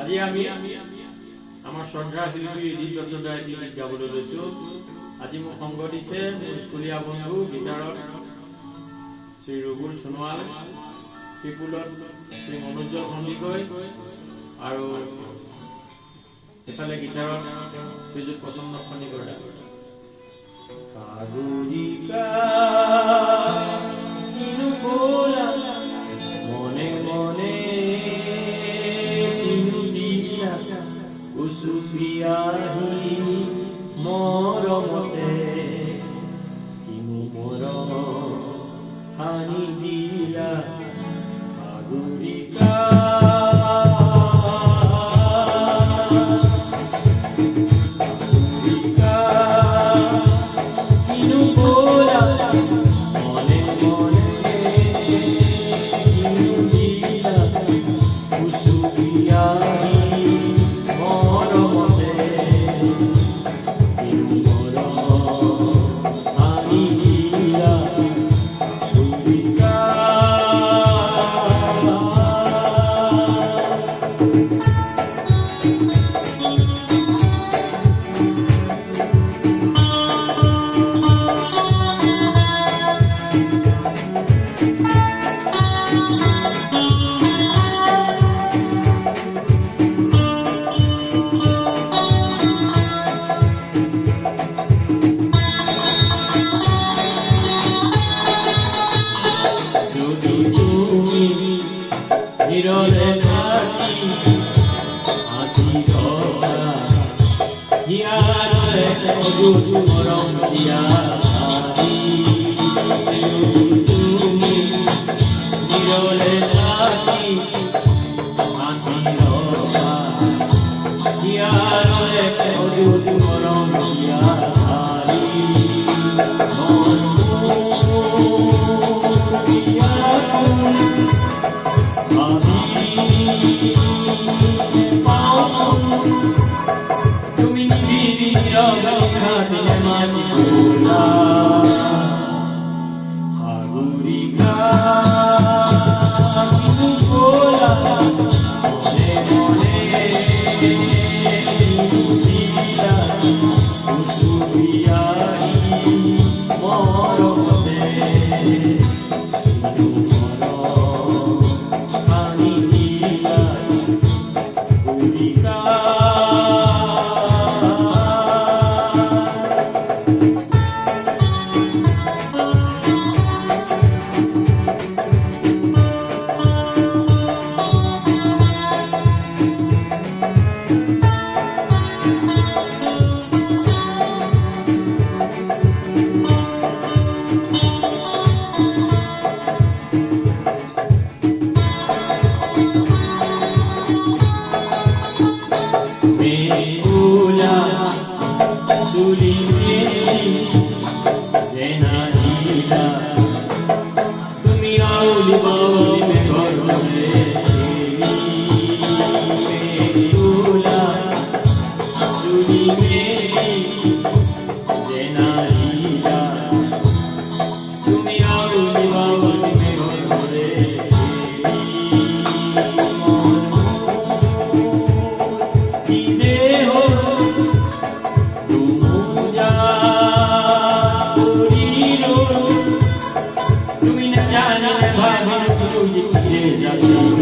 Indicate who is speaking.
Speaker 1: আজি আমি আমাৰ শ্ৰদ্ধাৰ শিল্পী ঋদিত দত্তদাই এটি গীত গাবলৈ লৈছো। আজি মোক সংগ দিছে মোৰ স্কুলীয়া বন্ধু গীটাৰত শ্ৰী ৰঘুল সোণোৱাল, ত্ৰিপুলত শ্ৰী মনোজ্জ্বল সন্দিকৈ আৰু এফালে গীটাৰত শ্ৰীযুত প্ৰচন্ন খনিকৰ। মনে মনে উচুপিয়াহি মৰমতে কিনো মৰম হানি দিলা সাগৰিকা। হিরলে থাকি হাসি কথা হিয়ারে অযুত মরম দিয়া তুমি হিরলে থাকি হাসি কথা হিয়ারে অযুত মরম দিয়া তুমি নিবি রঘাতে মানি গোলা সাগরিকা কিনু গোলা মনে মনে দিলা উচুপিয়াহি মরমতে কিনু মরম হানি দিলা সাগরিকা। তুমি আউলি বাউলি মে ঘরে তুলা চুলি মেরি জেনারিলা তুমি আউলি বাউলি মে ঘরে কি যে হো তুমি না জানা ভাই শুরু দিতে যাবে।